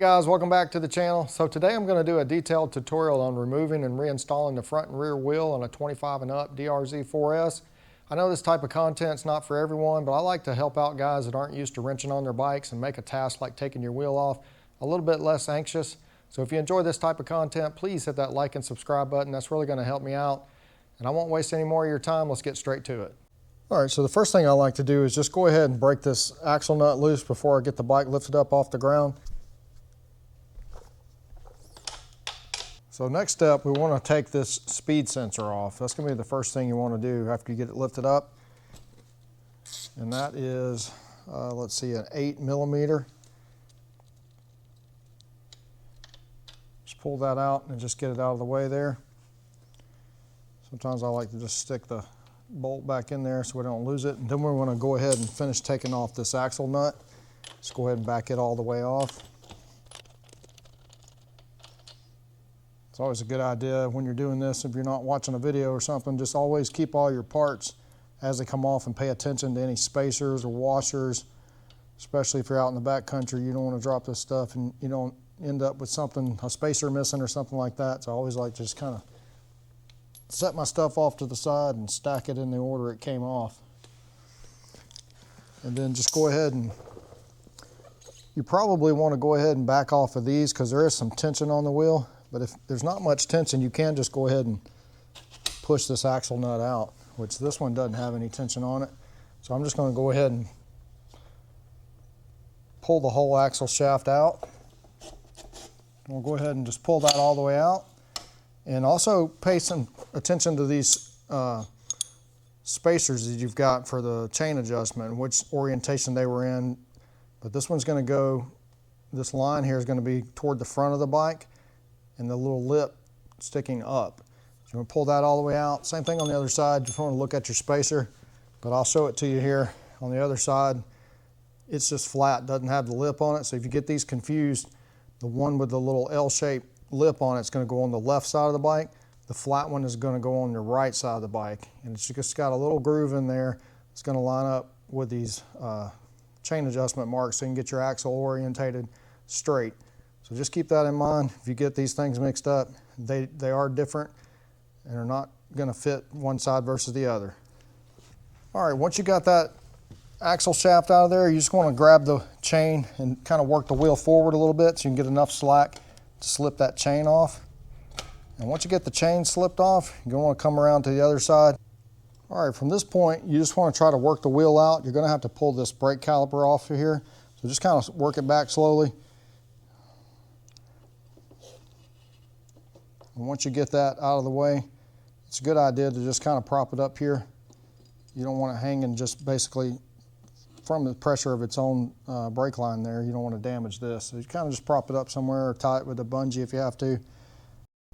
Guys, welcome back to the channel. So today I'm going to do a detailed tutorial on removing and reinstalling the front and rear wheel on a 25 and up DRZ4S. I know this type of content's not for everyone, but I like to help out guys that aren't used to wrenching on their bikes and make a task like taking your wheel off a little bit less anxious. So if you enjoy this type of content, please hit that like and subscribe button. That's really going to help me out. And I won't waste any more of your time. Let's get straight to it. All right, so the first thing I like to do is just go ahead and break this axle nut loose before I get the bike lifted up off the ground. So next step, we want to take this speed sensor off. That's going to be the first thing you want to do after you get it lifted up. And that is, let's see, an 8mm. Just pull that out and just get it out of the way there. Sometimes I like to just stick the bolt back in there so we don't lose it. And then we want to go ahead and finish taking off this axle nut. Just go ahead and back it all the way off. It's always a good idea when you're doing this, if you're not watching a video or something, just always keep all your parts as they come off and pay attention to any spacers or washers, especially if you're out in the back country. You don't want to drop this stuff and you don't end up with something, a spacer missing or something like that. So I always like to just kind of set my stuff off to the side and stack it in the order it came off. And then just go ahead and, you probably want to go ahead and back off of these because there is some tension on the wheel. But if there's not much tension, you can just go ahead and push this axle nut out, which this one doesn't have any tension on it. So I'm just going to go ahead and pull the whole axle shaft out. We'll go ahead and just pull that all the way out. And also pay some attention to these spacers that you've got for the chain adjustment, which orientation they were in. But this one's going to go, this line here is going to be toward the front of the bike, and the little lip sticking up. So you're going to pull that all the way out. Same thing on the other side. Just want to look at your spacer, but I'll show it to you here. On the other side, it's just flat, doesn't have the lip on it. So if you get these confused, the one with the little L-shaped lip on it is going to go on the left side of the bike. The flat one is going to go on the right side of the bike. And it's just got a little groove in there. It's going to line up with these chain adjustment marks so you can get your axle orientated straight. So just keep that in mind. If you get these things mixed up, they are different and are not going to fit one side versus the other. All right, once you got that axle shaft out of there, you just want to grab the chain and kind of work the wheel forward a little bit so you can get enough slack to slip that chain off. And once you get the chain slipped off, you're going to want to come around to the other side. All right, from this point, you just want to try to work the wheel out. You're going to have to pull this brake caliper off of here. So just kind of work it back slowly. And once you get that out of the way, it's a good idea to just kind of prop it up here. You don't want it hanging just basically from the pressure of its own brake line there. You don't want to damage this. So you kind of just prop it up somewhere or tie it with a bungee if you have to.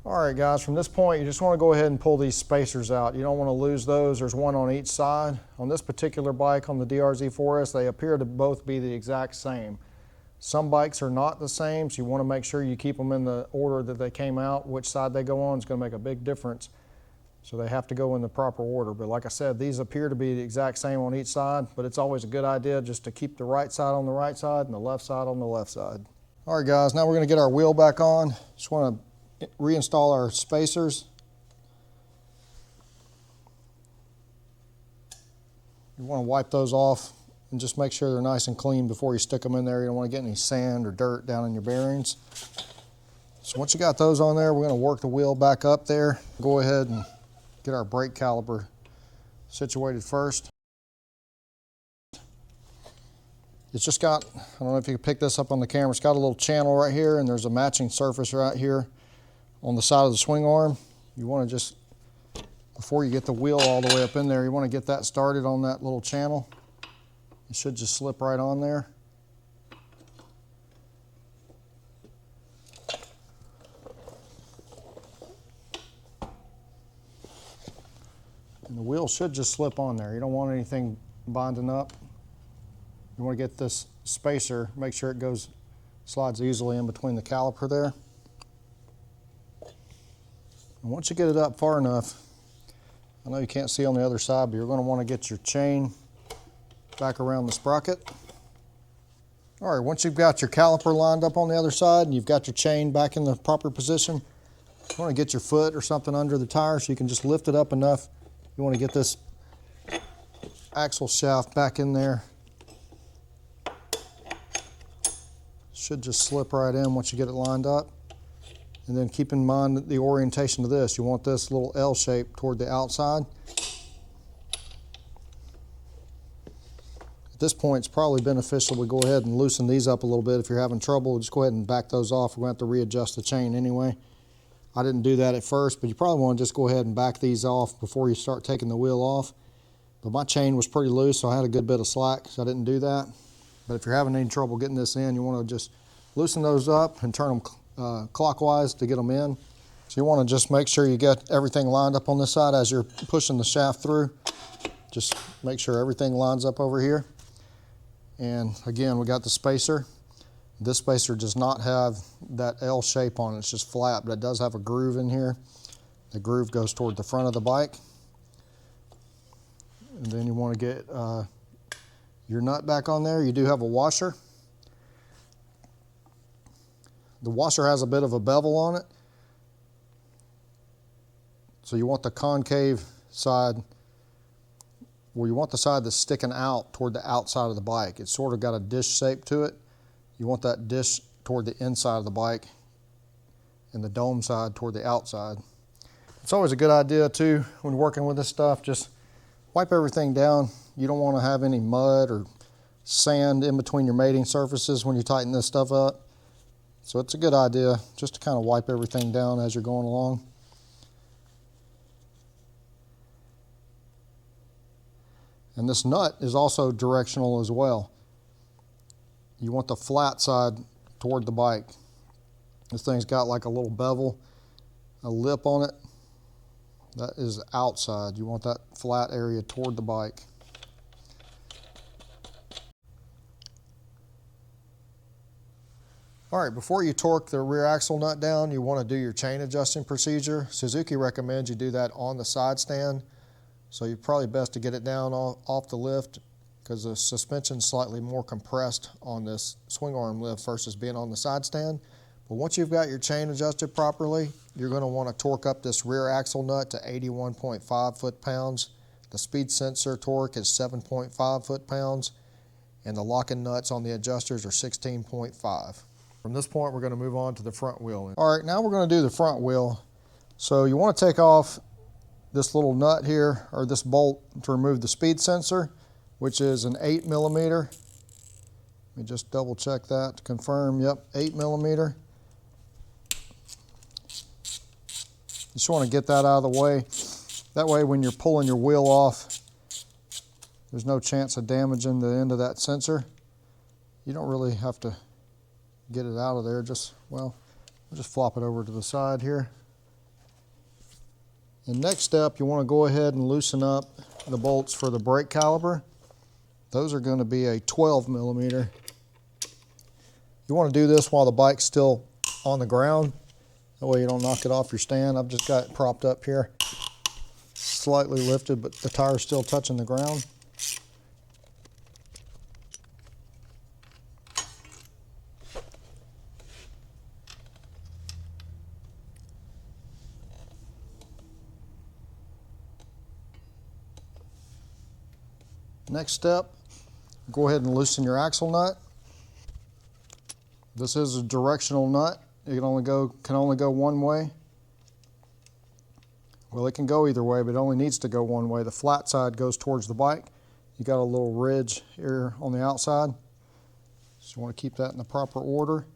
All right, guys, from this point, you just want to go ahead and pull these spacers out. You don't want to lose those. There's one on each side. On this particular bike, on the DRZ4S, they appear to both be the exact same. Some bikes are not the same, so you want to make sure you keep them in the order that they came out. Which side they go on is going to make a big difference. So they have to go in the proper order. But like I said, these appear to be the exact same on each side, but it's always a good idea just to keep the right side on the right side and the left side on the left side. All right, guys, now we're going to get our wheel back on. Just want to reinstall our spacers. You want to wipe those off and just make sure they're nice and clean before you stick them in there. You don't want to get any sand or dirt down in your bearings. So once you got those on there, we're going to work the wheel back up there. Go ahead and get our brake caliper situated first. It's just got, I don't know if you can pick this up on the camera, it's got a little channel right here, and there's a matching surface right here on the side of the swing arm. You want to just, before you get the wheel all the way up in there, you want to get that started on that little channel. It should just slip right on there. And the wheel should just slip on there. You don't want anything binding up. You want to get this spacer, make sure it slides easily in between the caliper there. And once you get it up far enough, I know you can't see on the other side, but you're going to want to get your chain back around the sprocket. All right, once you've got your caliper lined up on the other side and you've got your chain back in the proper position, you want to get your foot or something under the tire so you can just lift it up enough. You want to get this axle shaft back in there. Should just slip right in once you get it lined up. And then keep in mind the orientation of this. You want this little L shape toward the outside. At this point, it's probably beneficial to go ahead and loosen these up a little bit. If you're having trouble, just go ahead and back those off. We're going to have to readjust the chain anyway. I didn't do that at first, but you probably want to just go ahead and back these off before you start taking the wheel off. But my chain was pretty loose, so I had a good bit of slack, so I didn't do that. But if you're having any trouble getting this in, you want to just loosen those up and turn them clockwise to get them in. So you want to just make sure you get everything lined up on this side as you're pushing the shaft through. Just make sure everything lines up over here. And again, we got the spacer. This spacer does not have that L shape on it, it's just flat, but it does have a groove in here. The groove goes toward the front of the bike. And then you want to get your nut back on there. You do have a washer. The washer has a bit of a bevel on it. So you want the concave side, well, you want the side that's sticking out toward the outside of the bike. It's sort of got a dish shape to it. You want that dish toward the inside of the bike and the dome side toward the outside. It's always a good idea too, when working with this stuff, just wipe everything down. You don't want to have any mud or sand in between your mating surfaces when you tighten this stuff up. So it's a good idea just to kind of wipe everything down as you're going along. And this nut is also directional as well. You want the flat side toward the bike. This thing's got like a little bevel, a lip on it. That is outside. You want that flat area toward the bike. All right, before you torque the rear axle nut down, you want to do your chain adjusting procedure. Suzuki recommends you do that on the side stand. So you're probably best to get it down off the lift because the suspension's slightly more compressed on this swing arm lift versus being on the side stand. But once you've got your chain adjusted properly, you're going to want to torque up this rear axle nut to 81.5 foot-pounds. The speed sensor torque is 7.5 foot-pounds, and the locking nuts on the adjusters are 16.5. From this point, we're going to move on to the front wheel. All right, now we're going to do the front wheel. So you want to take off this little nut here, or this bolt, to remove the speed sensor, which is an 8mm. Let me just double check that to confirm. Yep, 8mm. You just want to get that out of the way. That way when you're pulling your wheel off, there's no chance of damaging the end of that sensor. You don't really have to get it out of there. We'll just flop it over to the side here. The next step, you want to go ahead and loosen up the bolts for the brake caliper. Those are going to be a 12mm. You want to do this while the bike's still on the ground. That way you don't knock it off your stand. I've just got it propped up here, slightly lifted, but the tire's still touching the ground. Next step, go ahead and loosen your axle nut. This is a directional nut. It can only go one way. Well, it can go either way, but it only needs to go one way. The flat side goes towards the bike. You got a little ridge here on the outside. So you want to keep that in the proper order.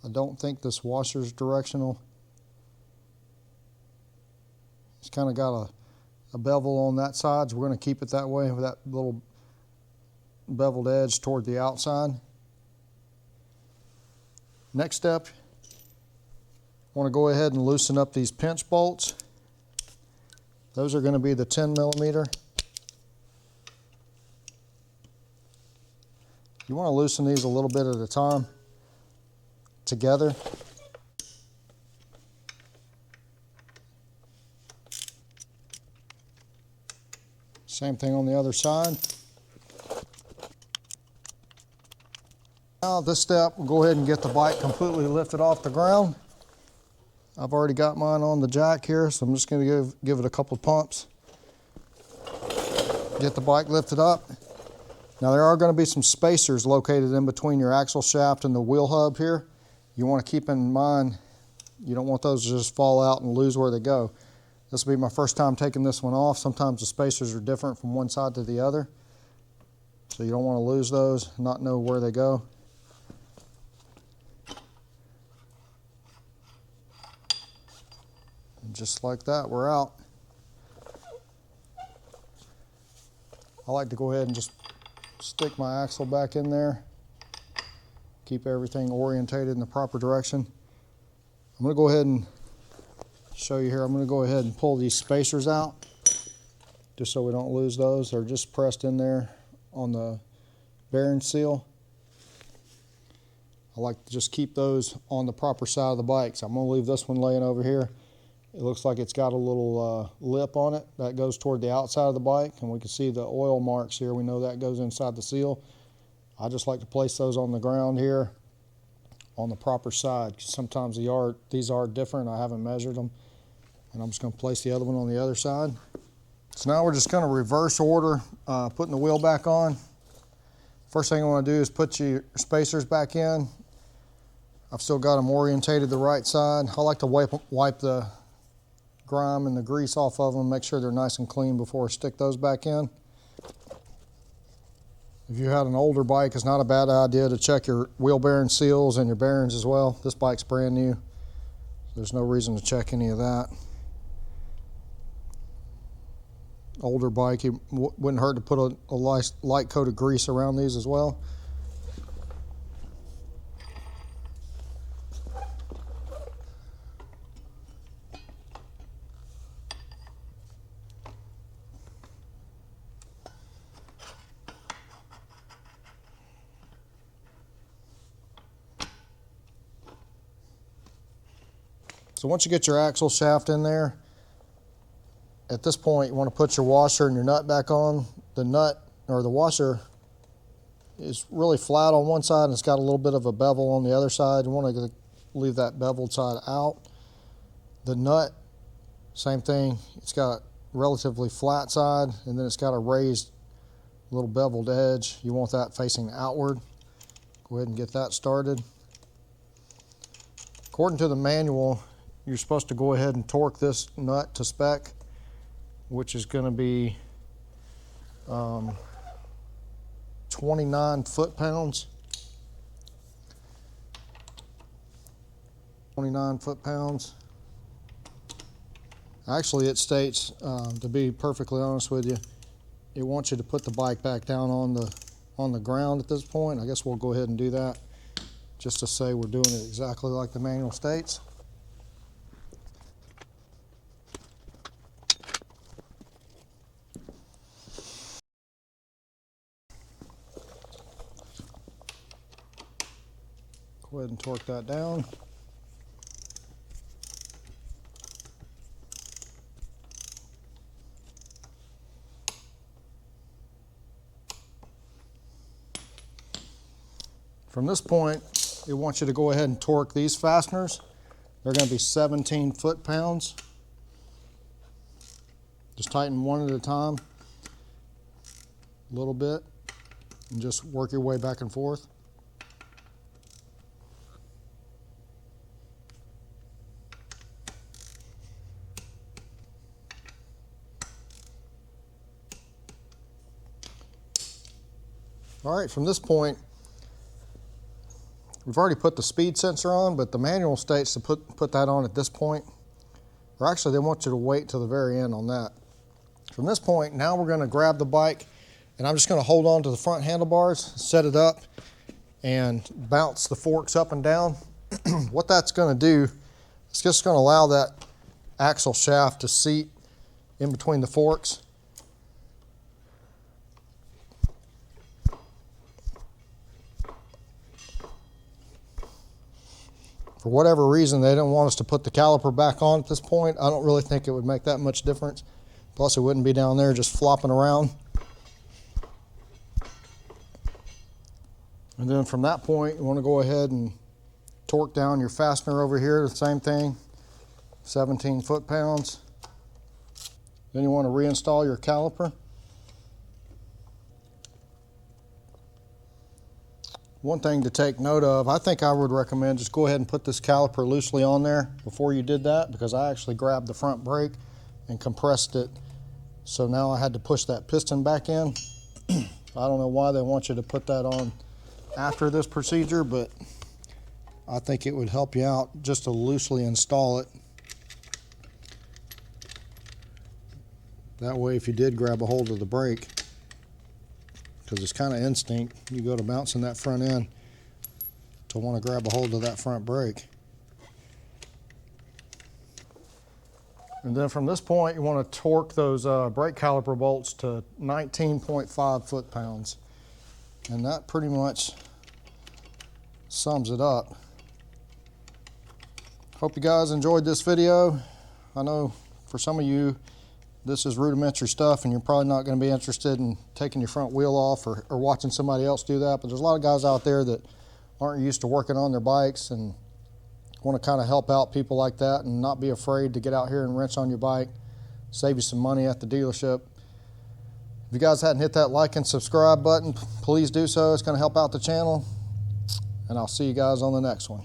I don't think this washer is directional. It's kind of got a bevel on that side, so we're going to keep it that way with that little beveled edge toward the outside. Next step, I want to go ahead and loosen up these pinch bolts. Those are going to be the 10mm. You want to loosen these a little bit at a time together. Same thing on the other side. Now this step, we'll go ahead and get the bike completely lifted off the ground. I've already got mine on the jack here, so I'm just going to give it a couple of pumps. Get the bike lifted up. Now there are going to be some spacers located in between your axle shaft and the wheel hub here. You want to keep in mind, you don't want those to just fall out and lose where they go. This will be my first time taking this one off. Sometimes the spacers are different from one side to the other. So you don't want to lose those, not know where they go. And just like that, we're out. I like to go ahead and just stick my axle back in there. Keep everything orientated in the proper direction. I'm going to go ahead and show you here. I'm going to go ahead and pull these spacers out just so we don't lose those. They're just pressed in there on the bearing seal. I like to just keep those on the proper side of the bike. So I'm going to leave this one laying over here. It looks like it's got a little lip on it that goes toward the outside of the bike, and we can see the oil marks here. We know that goes inside the seal. I just like to place those on the ground here on the proper side. Sometimes these are different. I haven't measured them, and I'm just going to place the other one on the other side. So now we're just going to reverse order putting the wheel back on. First thing I want to do is put your spacers back in. I've still got them orientated the right side. I like to wipe the grime and the grease off of them, make sure they're nice and clean before I stick those back in. If you had an older bike, it's not a bad idea to check your wheel bearing seals and your bearings as well. This bike's brand new. There's no reason to check any of that. Older bike, it wouldn't hurt to put a light coat of grease around these as well. So once you get your axle shaft in there, at this point you want to put your washer and your nut back on. The nut or the washer is really flat on one side and it's got a little bit of a bevel on the other side. You want to leave that beveled side out. The nut, same thing, it's got a relatively flat side and then it's got a raised little beveled edge. You want that facing outward. Go ahead and get that started. According to the manual, you're supposed to go ahead and torque this nut to spec, which is going to be 29 foot-pounds. 29 foot-pounds. Actually, it states, to be perfectly honest with you, it wants you to put the bike back down on the ground at this point. I guess we'll go ahead and do that just to say we're doing it exactly like the manual states. Go ahead and torque that down. From this point, it wants you to go ahead and torque these fasteners. They're going to be 17 foot-pounds. Just tighten one at a time, a little bit, and just work your way back and forth. All right, from this point, we've already put the speed sensor on, but the manual states to put that on at this point. Or actually, they want you to wait till the very end on that. From this point, now we're going to grab the bike, and I'm just going to hold on to the front handlebars, set it up, and bounce the forks up and down. What that's going to do, it's just going to allow that axle shaft to seat in between the forks. For whatever reason, they didn't want us to put the caliper back on at this point. I don't really think it would make that much difference. Plus, it wouldn't be down there just flopping around. And then from that point, you want to go ahead and torque down your fastener over here, the same thing, 17 foot-pounds. Then you want to reinstall your caliper. One thing to take note of, I think I would recommend just go ahead and put this caliper loosely on there before you did that, because I actually grabbed the front brake and compressed it. So now I had to push that piston back in. I don't know why they want you to put that on after this procedure, but I think it would help you out just to loosely install it. That way, if you did grab a hold of the brake, because it's kind of instinct, you go to bouncing that front end to want to grab a hold of that front brake. And then from this point, you want to torque those brake caliper bolts to 19.5 foot-pounds. And that pretty much sums it up. Hope you guys enjoyed this video. I know for some of you, this is rudimentary stuff and you're probably not going to be interested in taking your front wheel off or watching somebody else do that, but there's a lot of guys out there that aren't used to working on their bikes and want to kind of help out people like that and not be afraid to get out here and wrench on your bike, save you some money at the dealership. If you guys hadn't hit that like and subscribe button, please do so. It's going to help out the channel, and I'll see you guys on the next one.